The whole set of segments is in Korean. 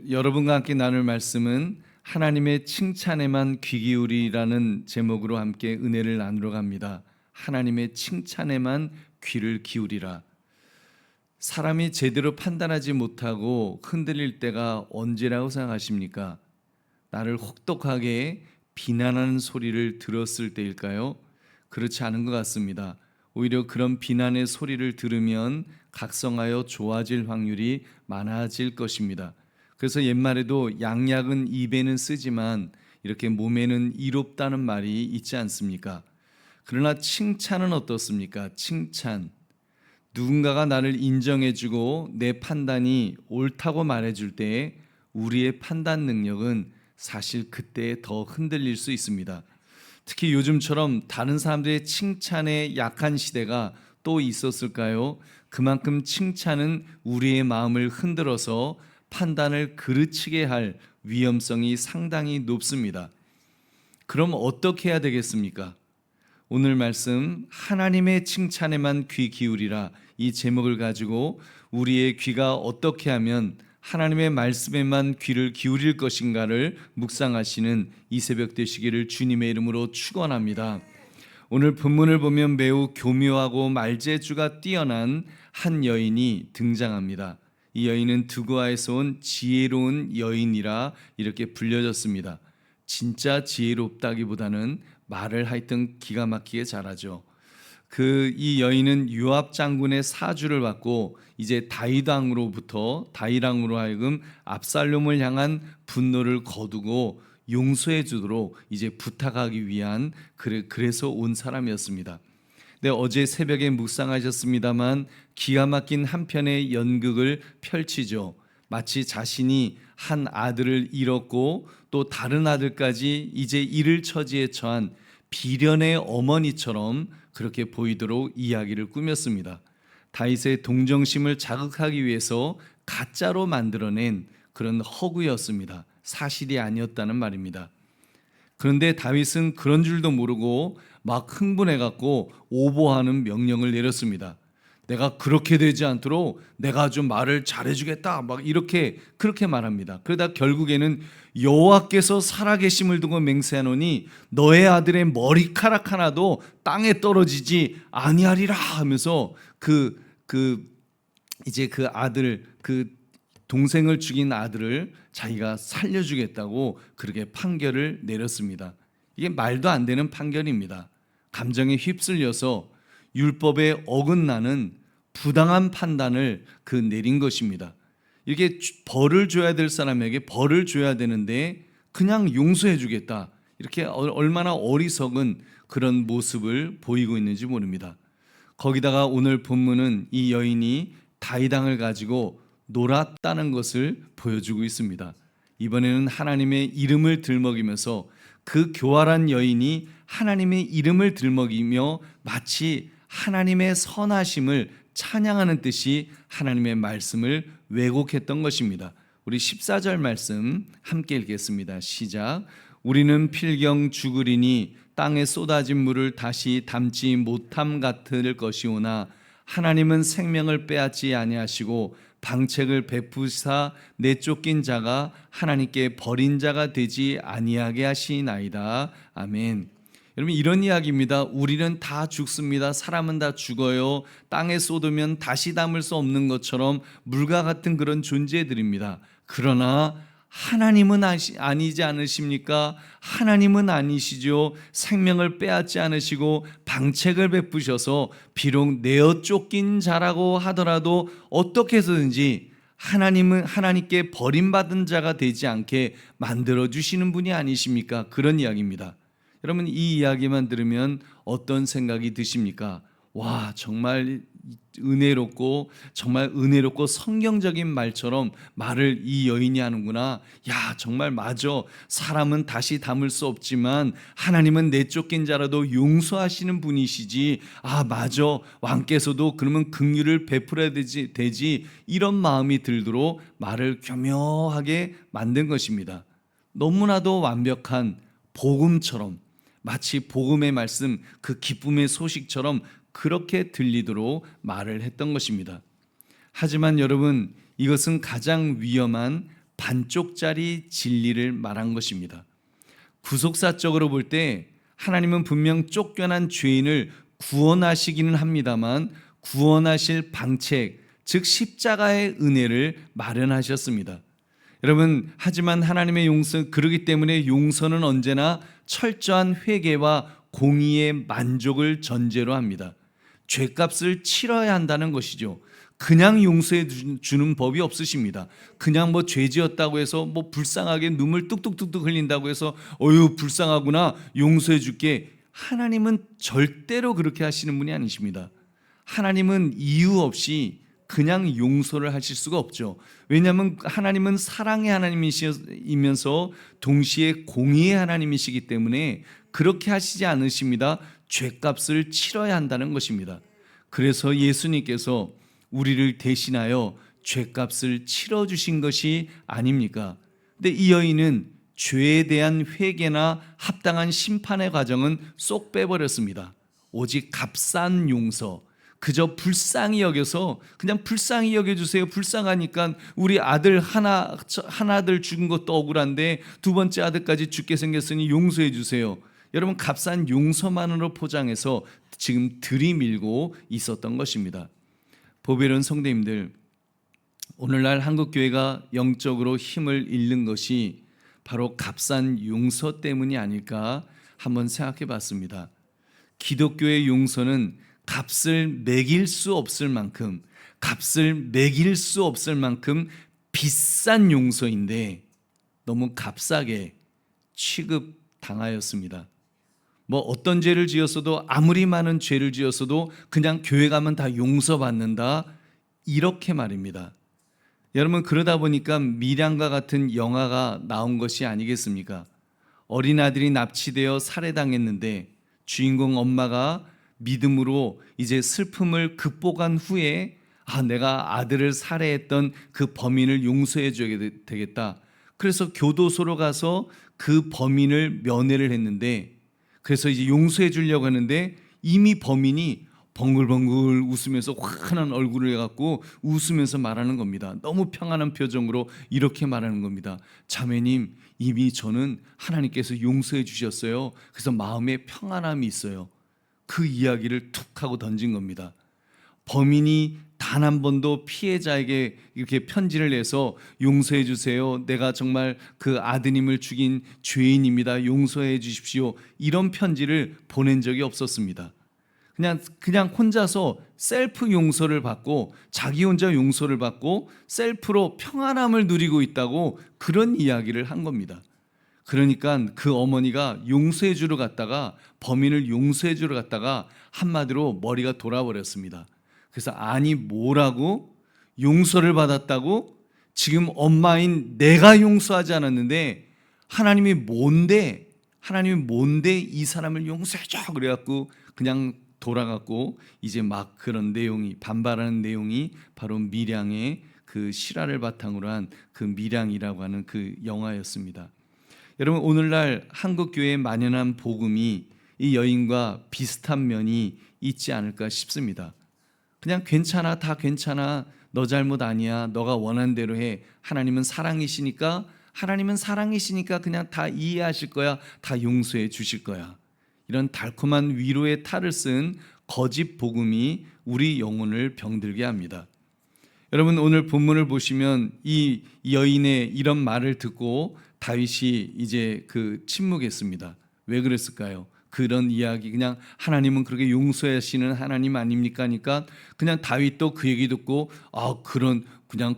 여러분과 함께 나눌 말씀은 하나님의 칭찬에만 귀 기울이라는 제목으로 함께 은혜를 나누러 갑니다. 하나님의 칭찬에만 귀를 기울이라. 사람이 제대로 판단하지 못하고 흔들릴 때가 언제라고 생각하십니까? 나를 혹독하게 비난하는 소리를 들었을 때일까요? 그렇지 않은 것 같습니다. 오히려 그런 비난의 소리를 들으면 각성하여 좋아질 확률이 많아질 것입니다. 그래서 옛말에도 양약은 입에는 쓰지만 이렇게 몸에는 이롭다는 말이 있지 않습니까? 그러나 칭찬은 어떻습니까? 칭찬. 누군가가 나를 인정해주고 내 판단이 옳다고 말해줄 때에 우리의 판단 능력은 사실 그때 더 흔들릴 수 있습니다. 특히 요즘처럼 다른 사람들의 칭찬에 약한 시대가 또 있었을까요? 그만큼 칭찬은 우리의 마음을 흔들어서 판단을 그르치게 할 위험성이 상당히 높습니다. 그럼 어떻게 해야 되겠습니까? 오늘 말씀 하나님의 칭찬에만 귀 기울이라, 이 제목을 가지고 우리의 귀가 어떻게 하면 하나님의 말씀에만 귀를 기울일 것인가를 묵상하시는 이 새벽 되시기를 주님의 이름으로 축원합니다. 오늘 본문을 보면 매우 교묘하고 말재주가 뛰어난 한 여인이 등장합니다. 이 여인은 드고아에서 온 지혜로운 여인이라 이렇게 불려졌습니다. 진짜 지혜롭다기보다는 말을 하여튼 기가 막히게 잘하죠. 이 여인은 요압 장군의 사주를 받고 이제 다윗왕으로 하여금 압살롬을 향한 분노를 거두고 용서해 주도록 이제 부탁하기 위한 그래서 온 사람이었습니다. 네, 어제 새벽에 묵상하셨습니다만 기가 막힌 한 편의 연극을 펼치죠. 마치 자신이 한 아들을 잃었고 또 다른 아들까지 이제 잃을 처지에 처한 비련의 어머니처럼 그렇게 보이도록 이야기를 꾸몄습니다. 다윗의 동정심을 자극하기 위해서 가짜로 만들어낸 그런 허구였습니다. 사실이 아니었다는 말입니다. 그런데 다윗은 그런 줄도 모르고 막 흥분해갖고 오보하는 명령을 내렸습니다. 내가 그렇게 되지 않도록 내가 좀 말을 잘해주겠다, 그렇게 말합니다. 그러다 결국에는 여호와께서 살아계심을 두고 맹세하노니 너의 아들의 머리카락 하나도 땅에 떨어지지 아니하리라 하면서 이제 그 아들, 동생을 죽인 아들을 자기가 살려주겠다고 그렇게 판결을 내렸습니다. 이게 말도 안 되는 판결입니다. 감정에 휩쓸려서 율법에 어긋나는 부당한 판단을 내린 것입니다. 이렇게 벌을 줘야 될 사람에게 벌을 줘야 되는데 그냥 용서해 주겠다, 이렇게 얼마나 어리석은 그런 모습을 보이고 있는지 모릅니다. 거기다가 오늘 본문은 이 여인이 다윗왕을 가지고 놀았다는 것을 보여주고 있습니다. 이번에는 하나님의 이름을 들먹이면서 그 교활한 여인이 하나님의 이름을 들먹이며 마치 하나님의 선하심을 찬양하는 뜻이 하나님의 말씀을 왜곡했던 것입니다. 우리 14절 말씀 함께 읽겠습니다. 시작. 우리는 필경 죽으리니 땅에 쏟아진 물을 다시 담지 못함 같을 것이오나 하나님은 생명을 빼앗지 아니하시고 방책을 베푸사 내쫓긴 자가 하나님께 버린 자가 되지 아니하게 하시나이다. 아멘. 여러분, 이런 이야기입니다. 우리는 다 죽습니다. 사람은 다 죽어요. 땅에 쏟으면 다시 담을 수 없는 것처럼 물과 같은 그런 존재들입니다. 그러나 하나님은 아니지 않으십니까? 하나님은 아니시죠. 생명을 빼앗지 않으시고 방책을 베푸셔서 비록 내어 쫓긴 자라고 하더라도 어떻게 해서든지 하나님은 하나님께 버림받은 자가 되지 않게 만들어주시는 분이 아니십니까? 그런 이야기입니다. 여러분, 이 이야기만 들으면 어떤 생각이 드십니까? 와, 정말 은혜롭고 성경적인 말처럼 말을 이 여인이 하는구나. 야, 정말 맞아. 사람은 다시 담을 수 없지만 하나님은 내쫓긴 자라도 용서하시는 분이시지. 아, 맞아. 왕께서도 그러면 긍휼을 베풀어야 되지. 이런 마음이 들도록 말을 교묘하게 만든 것입니다. 너무나도 완벽한 복음처럼, 마치 복음의 말씀, 그 기쁨의 소식처럼 그렇게 들리도록 말을 했던 것입니다. 하지만 여러분, 이것은 가장 위험한 반쪽짜리 진리를 말한 것입니다. 구속사적으로 볼 때 하나님은 분명 쫓겨난 죄인을 구원하시기는 합니다만 구원하실 방책, 즉 십자가의 은혜를 마련하셨습니다. 여러분, 하지만 하나님의 용서, 그러기 때문에 용서는 언제나 철저한 회개와 공의의 만족을 전제로 합니다. 죄값을 치러야 한다는 것이죠. 그냥 용서해 주는 법이 없으십니다. 그냥 뭐 죄 지었다고 해서 뭐 불쌍하게 눈물 뚝뚝뚝뚝 흘린다고 해서 어휴 불쌍하구나 용서해 줄게. 하나님은 절대로 그렇게 하시는 분이 아니십니다. 하나님은 이유 없이 그냥 용서를 하실 수가 없죠. 왜냐하면 하나님은 사랑의 하나님이시면서 동시에 공의의 하나님이시기 때문에 그렇게 하시지 않으십니다. 죄값을 치러야 한다는 것입니다. 그래서 예수님께서 우리를 대신하여 죄값을 치러주신 것이 아닙니까? 근데 이 여인은 죄에 대한 회개나 합당한 심판의 과정은 쏙 빼버렸습니다. 오직 값싼 용서, 그저 불쌍히 여겨서 그냥 불쌍히 여겨주세요. 불쌍하니까 우리 아들 하나들 죽은 것도 억울한데 두 번째 아들까지 죽게 생겼으니 용서해 주세요. 여러분, 값싼 용서만으로 포장해서 지금 들이밀고 있었던 것입니다. 보배로운 성도님들, 오늘날 한국교회가 영적으로 힘을 잃는 것이 바로 값싼 용서 때문이 아닐까 한번 생각해 봤습니다. 기독교의 용서는 값을 매길 수 없을 만큼 비싼 용서인데 너무 값싸게 취급당하였습니다. 뭐 어떤 죄를 지었어도, 아무리 많은 죄를 지었어도 그냥 교회 가면 다 용서받는다, 이렇게 말입니다. 여러분, 그러다 보니까 미량과 같은 영화가 나온 것이 아니겠습니까? 어린아들이 납치되어 살해당했는데 주인공 엄마가 믿음으로 이제 슬픔을 극복한 후에 내가 아들을 살해했던 그 범인을 용서해 줘야 되겠다. 그래서 교도소로 가서 그 범인을 면회를 했는데, 그래서 이제 용서해 주려고 하는데 이미 범인이 벙글벙글 웃으면서 환한 얼굴을 해갖고 웃으면서 말하는 겁니다. 너무 평안한 표정으로 이렇게 말하는 겁니다. 자매님, 이미 저는 하나님께서 용서해 주셨어요. 그래서 마음에 평안함이 있어요. 그 이야기를 툭 하고 던진 겁니다. 범인이 단 한 번도 피해자에게 이렇게 편지를 내서 용서해 주세요, 내가 정말 그 아드님을 죽인 죄인입니다, 용서해 주십시오, 이런 편지를 보낸 적이 없었습니다. 그냥 혼자서 셀프 용서를 받고 자기 혼자 용서를 받고 셀프로 평안함을 누리고 있다고 그런 이야기를 한 겁니다. 그러니까 그 어머니가 용서해 주러 갔다가, 범인을 용서해 주러 갔다가 한마디로 머리가 돌아버렸습니다. 그래서 아니 뭐라고? 용서를 받았다고? 지금 엄마인 내가 용서하지 않았는데 하나님이 뭔데 이 사람을 용서해줘 그래갖고 그냥 돌아갔고, 이제 막 그런 내용이, 반발하는 내용이 바로 미량의 그 실화를 바탕으로 한 그 미량이라고 하는 그 영화였습니다. 여러분, 오늘날 한국교회에 만연한 복음이 이 여인과 비슷한 면이 있지 않을까 싶습니다. 그냥 괜찮아, 다 괜찮아, 너 잘못 아니야, 너가 원하는 대로 해, 하나님은 사랑이시니까 그냥 다 이해하실 거야, 다 용서해 주실 거야. 이런 달콤한 위로의 탈을 쓴 거짓 복음이 우리 영혼을 병들게 합니다. 여러분, 오늘 본문을 보시면 이 여인의 이런 말을 듣고 다윗이 이제 그 침묵했습니다. 왜 그랬을까요? 그런 이야기, 그냥 하나님은 그렇게 용서하시는 하나님 아닙니까? 하니까 그냥 다윗도 그 얘기 듣고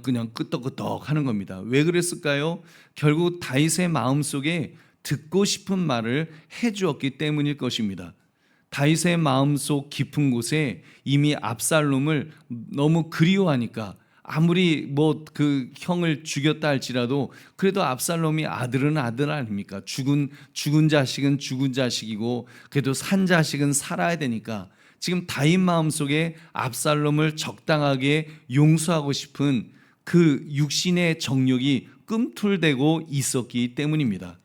그냥 끄떡끄떡 하는 겁니다. 왜 그랬을까요? 결국 다윗의 마음속에 듣고 싶은 말을 해주었기 때문일 것입니다. 다윗의 마음속 깊은 곳에 이미 압살롬을 너무 그리워하니까, 아무리 뭐 그 형을 죽였다 할지라도 그래도 압살롬이 아들은 아들 아닙니까? 죽은 자식은 죽은 자식이고 그래도 산 자식은 살아야 되니까 지금 다윗 마음속에 압살롬을 적당하게 용서하고 싶은 그 육신의 정욕이 꿈틀대고 있었기 때문입니다.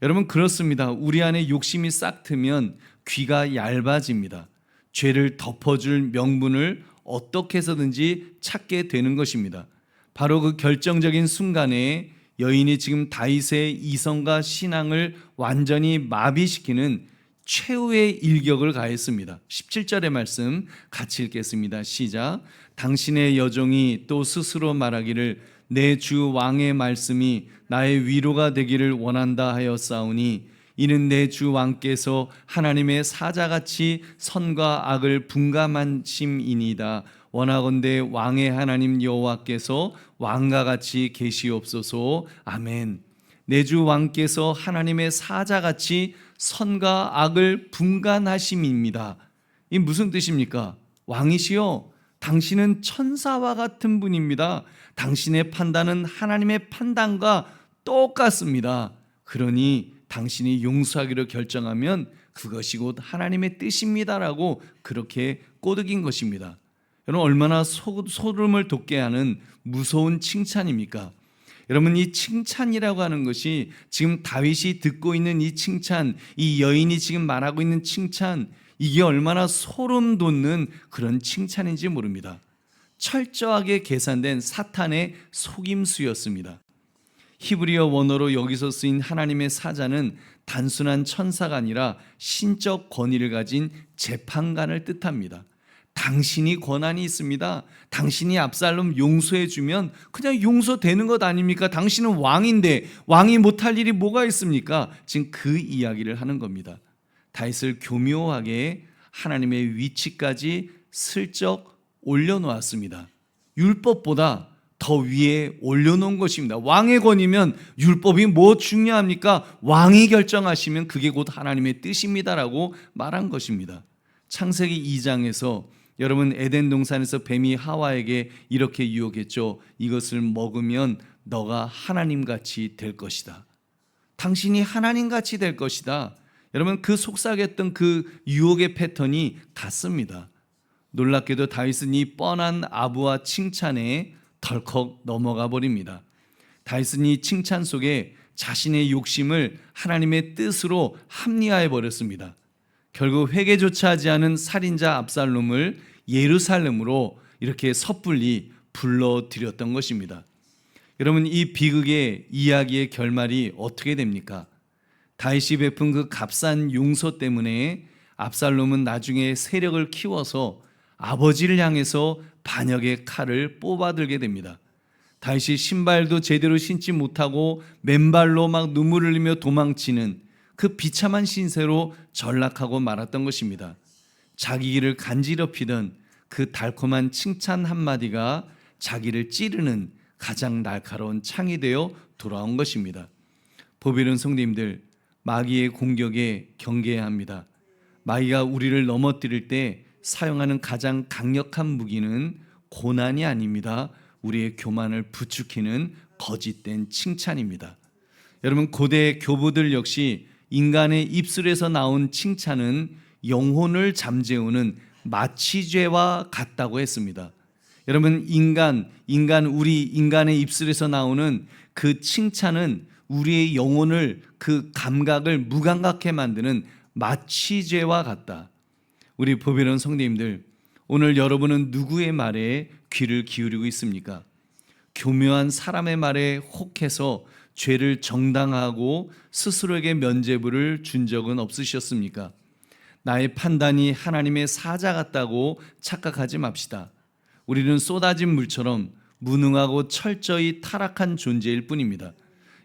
여러분, 그렇습니다. 우리 안에 욕심이 싹 트면 귀가 얇아집니다. 죄를 덮어줄 명분을 어떻게 해서든지 찾게 되는 것입니다. 바로 그 결정적인 순간에 여인이 지금 다윗의 이성과 신앙을 완전히 마비시키는 최후의 일격을 가했습니다. 17절의 말씀 같이 읽겠습니다. 시작. 당신의 여종이 또 스스로 말하기를 내 주 왕의 말씀이 나의 위로가 되기를 원한다 하였사오니 이는 내 주 왕께서 하나님의 사자같이 선과 악을 분감하심이니이다. 원하건대 왕의 하나님 여호와께서 왕과 같이 계시옵소서. 아멘. 내 주 왕께서 하나님의 사자같이 선과 악을 분간하심입니다. 이 무슨 뜻입니까? 왕이시여, 당신은 천사와 같은 분입니다. 당신의 판단은 하나님의 판단과 똑같습니다. 그러니 당신이 용서하기로 결정하면 그것이 곧 하나님의 뜻입니다라고 그렇게 꼬드긴 것입니다. 여러분, 얼마나 소름을 돋게 하는 무서운 칭찬입니까? 여러분, 이 칭찬이라고 하는 것이 지금 다윗이 듣고 있는 이 칭찬, 이 여인이 지금 말하고 있는 칭찬, 이게 얼마나 소름 돋는 그런 칭찬인지 모릅니다. 철저하게 계산된 사탄의 속임수였습니다. 히브리어 원어로 여기서 쓰인 하나님의 사자는 단순한 천사가 아니라 신적 권위를 가진 재판관을 뜻합니다. 당신이 권한이 있습니다. 당신이 압살롬 용서해주면 그냥 용서되는 것 아닙니까? 당신은 왕인데 왕이 못할 일이 뭐가 있습니까? 지금 그 이야기를 하는 겁니다. 다윗을 교묘하게 하나님의 위치까지 슬쩍 올려놓았습니다. 율법보다 더 위에 올려놓은 것입니다. 왕의 권위면 율법이 뭐 중요합니까? 왕이 결정하시면 그게 곧 하나님의 뜻입니다라고 말한 것입니다. 창세기 2장에서 여러분, 에덴 동산에서 뱀이 하와에게 이렇게 유혹했죠. 이것을 먹으면 너가 하나님같이 될 것이다. 당신이 하나님같이 될 것이다. 여러분, 그 속삭였던 그 유혹의 패턴이 같습니다. 놀랍게도 다윗은 이 뻔한 아부와 칭찬에 덜컥 넘어가 버립니다. 다윗은 이 칭찬 속에 자신의 욕심을 하나님의 뜻으로 합리화해 버렸습니다. 결국 회개조차 하지 않은 살인자 압살롬을 예루살렘으로 이렇게 섣불리 불러들였던 것입니다. 여러분, 이 비극의 이야기의 결말이 어떻게 됩니까? 다윗이 베푼 그 값싼 용서 때문에 압살롬은 나중에 세력을 키워서 아버지를 향해서 반역의 칼을 뽑아들게 됩니다. 다윗이 신발도 제대로 신지 못하고 맨발로 막 눈물을 흘리며 도망치는 그 비참한 신세로 전락하고 말았던 것입니다. 자기 길을 간지럽히던 그 달콤한 칭찬 한마디가 자기를 찌르는 가장 날카로운 창이 되어 돌아온 것입니다. 보배로운 성도님들, 마귀의 공격에 경계해야 합니다. 마귀가 우리를 넘어뜨릴 때 사용하는 가장 강력한 무기는 고난이 아닙니다. 우리의 교만을 부추기는 거짓된 칭찬입니다. 여러분, 고대 교부들 역시 인간의 입술에서 나온 칭찬은 영혼을 잠재우는 마취죄와 같다고 했습니다. 여러분, 우리 인간의 입술에서 나오는 그 칭찬은 우리의 영혼을, 그 감각을 무감각하게 만드는 마취죄와 같다. 우리 보배로운 성도님들, 오늘 여러분은 누구의 말에 귀를 기울이고 있습니까? 교묘한 사람의 말에 혹해서 죄를 정당화하고 스스로에게 면죄부를 준 적은 없으셨습니까? 나의 판단이 하나님의 사자 같다고 착각하지 맙시다. 우리는 쏟아진 물처럼 무능하고 철저히 타락한 존재일 뿐입니다.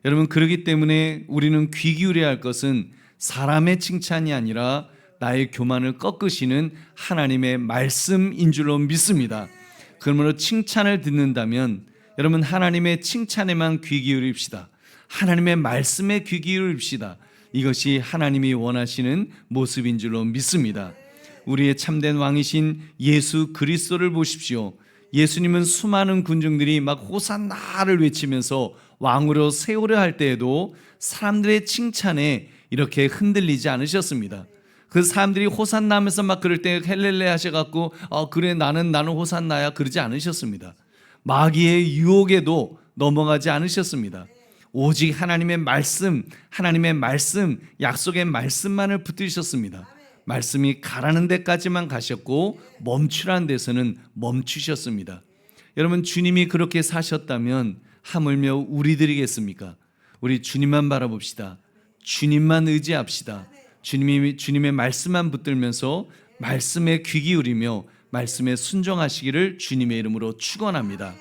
여러분, 그렇기 때문에 우리는 귀 기울여야 할 것은 사람의 칭찬이 아니라 나의 교만을 꺾으시는 하나님의 말씀인 줄로 믿습니다. 그러므로 칭찬을 듣는다면 여러분, 하나님의 칭찬에만 귀 기울입시다. 하나님의 말씀에 귀 기울입시다. 이것이 하나님이 원하시는 모습인 줄로 믿습니다. 우리의 참된 왕이신 예수 그리스도를 보십시오. 예수님은 수많은 군중들이 막 호산나를 외치면서 왕으로 세우려 할 때에도 사람들의 칭찬에 이렇게 흔들리지 않으셨습니다. 그 사람들이 호산나 하면서 막 그럴 때 헬렐레 하셔갖고 그래 나는 호산나야 그러지 않으셨습니다. 마귀의 유혹에도 넘어가지 않으셨습니다. 오직 하나님의 말씀, 약속의 말씀만을 붙드셨습니다. 말씀이 가라는 데까지만 가셨고 멈추라는 데서는 멈추셨습니다. 여러분, 주님이 그렇게 사셨다면 하물며 우리들이겠습니까? 우리 주님만 바라봅시다. 주님만 의지합시다. 주님의 말씀만 붙들면서 말씀에 귀 기울이며 말씀에 순종하시기를 주님의 이름으로 축원합니다.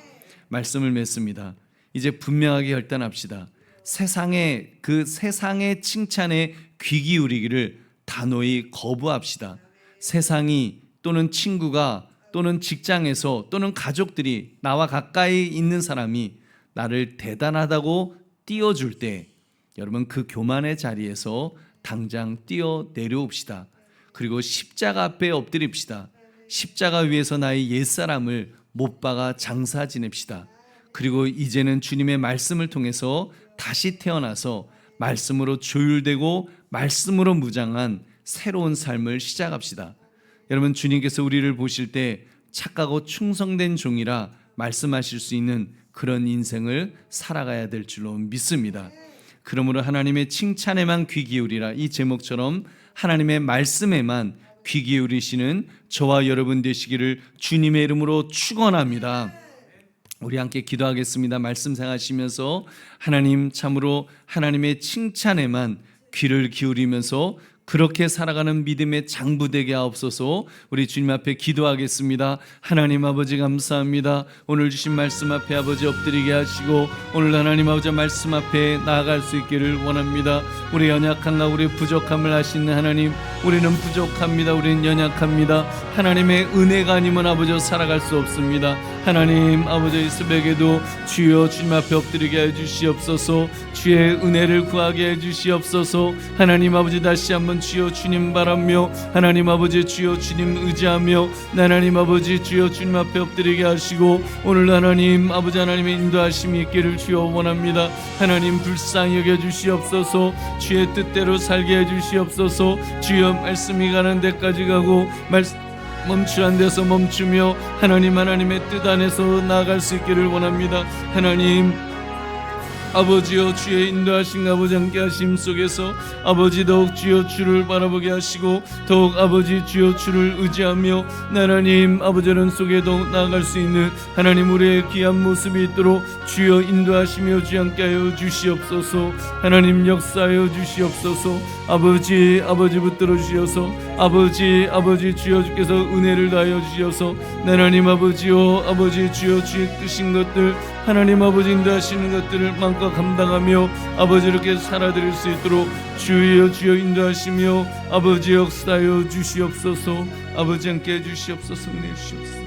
말씀을 맺습니다. 이제 분명하게 결단합시다. 세상의 칭찬에 귀 기울이기를 단호히 거부합시다. 세상이 또는 친구가 또는 직장에서 또는 가족들이 나와 가까이 있는 사람이 나를 대단하다고 띄워줄 때 여러분 그 교만의 자리에서 당장 뛰어 내려옵시다. 그리고 십자가 앞에 엎드립시다. 십자가 위에서 나의 옛사람을 못 박아 장사 지냅시다. 그리고 이제는 주님의 말씀을 통해서 다시 태어나서 말씀으로 조율되고 말씀으로 무장한 새로운 삶을 시작합시다. 여러분 주님께서 우리를 보실 때 착하고 충성된 종이라 말씀하실 수 있는 그런 인생을 살아가야 될 줄로 믿습니다. 그러므로 하나님의 칭찬에만 귀 기울이라 이 제목처럼 하나님의 말씀에만 귀 기울이시는 저와 여러분 되시기를 주님의 이름으로 축원합니다. 우리 함께 기도하겠습니다. 말씀 생각하시면서 하나님 참으로 하나님의 칭찬에만 귀를 기울이면서 그렇게 살아가는 믿음의 장부 되게 하옵소서. 우리 주님 앞에 기도하겠습니다. 하나님 아버지 감사합니다. 오늘 주신 말씀 앞에 아버지 엎드리게 하시고 오늘 하나님 아버지 말씀 앞에 나아갈 수 있기를 원합니다. 우리 연약함과 우리 부족함을 아시는 하나님, 우리는 부족합니다. 우리는 연약합니다. 하나님의 은혜가 아니면 아버지 살아갈 수 없습니다. 하나님 아버지 이 새벽에도 주여 주님 앞에 엎드리게 해주시옵소서. 주의 은혜를 구하게 해주시옵소서. 하나님 아버지 다시 한번 주여 주님 바라며 하나님 아버지 주여 주님 의지하며 하나님 아버지 주여 주님 앞에 엎드리게 하시고 오늘 하나님 아버지 하나님의 인도하심이 있기를 주여 원합니다. 하나님 불쌍히 여겨주시옵소서. 주의 뜻대로 살게 해주시옵소서. 주여 말씀이 가는 데까지 가고 멈추란 데서 멈추며 하나님의 뜻 안에서 나아갈 수 있기를 원합니다. 하나님 아버지여 주의 인도하신 아버지 함께 하심 속에서 아버지 더욱 주여 주를 바라보게 하시고 더욱 아버지 주여 주를 의지하며 하나님 아버지는 속에 더욱 나아갈 수 있는 하나님 우리의 귀한 모습이 있도록 주여 인도하시며 주 함께 하여 주시옵소서. 하나님 역사하여 주시옵소서. 아버지 붙들어 주셔서 아버지 주여 주께서 은혜를 다하여 주셔서 하나님 아버지여 아버지 주여 주의 뜻인 것들 하나님 아버지 인도하시는 것들을 마음껏 감당하며 아버지 이렇게 살아드릴 수 있도록 주여 인도하시며 아버지 역사하여 주시옵소서. 아버지 함께 해주시옵소서. 은혜 주시옵소서.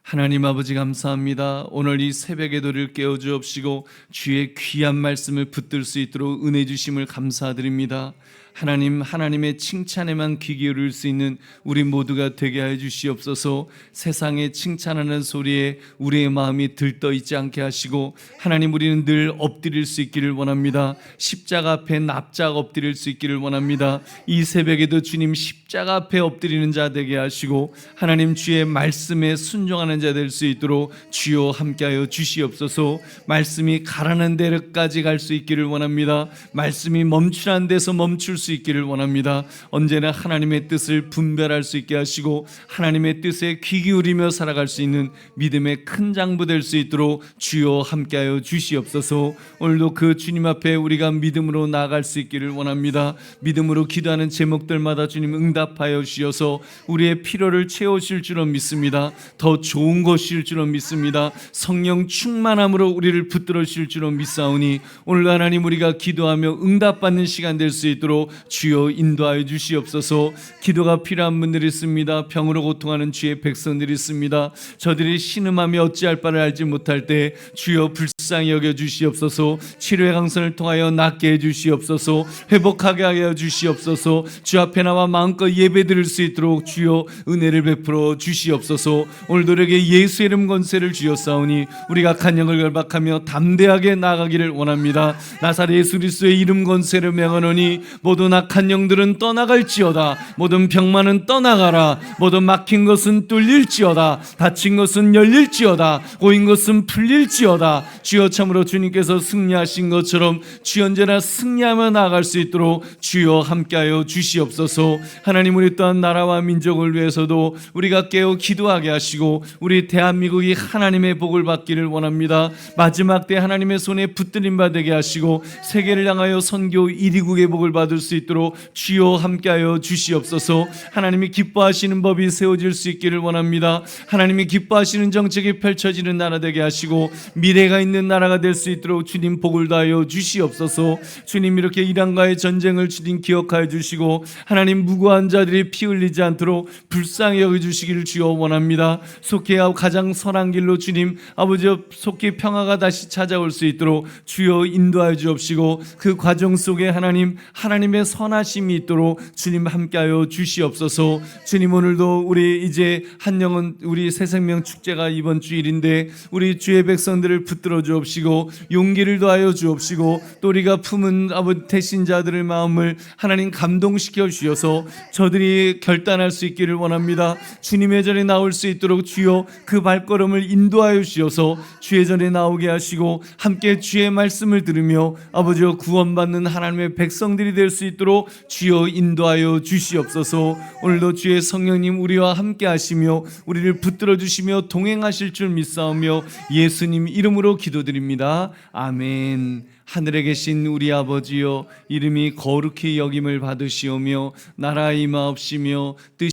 하나님 아버지 감사합니다. 오늘 이 새벽의 도를 깨워주옵시고 주의 귀한 말씀을 붙들 수 있도록 은혜 주심을 감사드립니다. 하나님의 칭찬에만 귀 기울일 수 있는 우리 모두가 되게 하여 주시옵소서. 세상의 칭찬하는 소리에 우리의 마음이 들떠 있지 않게 하시고 하나님 우리는 늘 엎드릴 수 있기를 원합니다. 십자가 앞에 납작 엎드릴 수 있기를 원합니다. 이 새벽에도 주님 십자가 앞에 엎드리는 자 되게 하시고 하나님 주의 말씀에 순종하는 자 될 수 있도록 주여 함께하여 주시옵소서. 말씀이 가라는 데까지 갈 수 있기를 원합니다. 말씀이 멈추라는 데서 멈출 수 있기를 원합니다. 언제나 하나님의 뜻을 분별할 수 있게 하시고 하나님의 뜻에 귀 기울이며 살아갈 수 있는 믿음의 큰 장부 될 수 있도록 주여 함께하여 주시옵소서. 오늘도 그 주님 앞에 우리가 믿음으로 나아갈 수 있기를 원합니다. 믿음으로 기도하는 제목들마다 주님 응답하여 주셔서 우리의 필요를 채우실 줄로 믿습니다. 더 좋은 것일 줄로 믿습니다. 성령 충만함으로 우리를 붙들어 주실 줄로 믿사오니 오늘 하나님 우리가 기도하며 응답받는 시간 될 수 있도록 주여 인도하여 주시옵소서. 기도가 필요한 분들이 있습니다. 병으로 고통하는 주의 백성들이 있습니다. 저들이 신음하며 어찌할 바를 알지 못할 때 주여 불쌍히 여겨 주시옵소서. 치료의 강선을 통하여 낫게 해 주시옵소서. 회복하게 하여 주시옵소서. 주 앞에 나와 마음껏 예배 드릴 수 있도록 주여 은혜를 베풀어 주시옵소서. 오늘도 우리에게 예수의 이름 권세를 주셨사오니 우리가 간영을 결박하며 담대하게 나아가기를 원합니다. 나사렛 예수 그리스도의 이름 권세를 명하노니 모든 모든 악한 영들은 떠나갈지어다. 모든 병만은 떠나가라. 모든 막힌 것은 뚫릴지어다. 닫힌 것은 열릴지어다. 고인 것은 풀릴지어다. 주여, 참으로 주님께서 승리하신 것처럼 주여 언제나 승리하며 나아갈 수 있도록 주여 함께하여 주시옵소서. 하나님, 우리 또한 나라와 민족을 위해서도 우리가 깨어 기도하게 하시고 우리 대한민국이 하나님의 복을 받기를 원합니다. 마지막 때 하나님의 손에 붙들림 받게 하시고 세계를 향하여 선교 1위국의 복을 받을 수 있도록 주여 함께하여 주시옵소서. 하나님이 기뻐하시는 법이 세워질 수 있기를 원합니다. 하나님이 기뻐하시는 정책이 펼쳐지는 나라 되게 하시고 미래가 있는 나라가 될 수 있도록 주님 복을 다하여 주시옵소서. 주님, 이렇게 이란과의 전쟁을 주님 기억하여 주시고 하나님, 무고한 자들이 피 흘리지 않도록 불쌍히 여겨주시기를 주여 원합니다. 속히 가장 선한 길로 주님 아버지 속히 평화가 다시 찾아올 수 있도록 주여 인도하여 주옵시고 그 과정 속에 하나님의 선하심이 있도록 주님 함께하여 주시옵소서. 주님, 오늘도 우리 이제 한영은 우리 새생명 축제가 이번 주일인데 우리 주의 백성들을 붙들어 주옵시고 용기를 더하여 주옵시고 또 우리가 품은 아버지 대신자들의 마음을 하나님 감동시켜 주셔서 저들이 결단할 수 있기를 원합니다. 주님의 전에 나올 수 있도록 주여 그 발걸음을 인도하여 주셔서 주의 전에 나오게 하시고 함께 주의 말씀을 들으며 아버지여 구원받는 하나님의 백성들이 될 수 있도록 주여 인도하여 주시옵소서. 오늘도 주의 성령님 우리와 함께 하시며 우리를 붙들어 주시며 동행하실 줄 믿사오며 예수님 이름으로 기도드립니다. 아멘. 하늘에 계신 우리 아버지여, 이름이 거룩히 여김을 받으시오며 나라의 임하옵시며 뜻이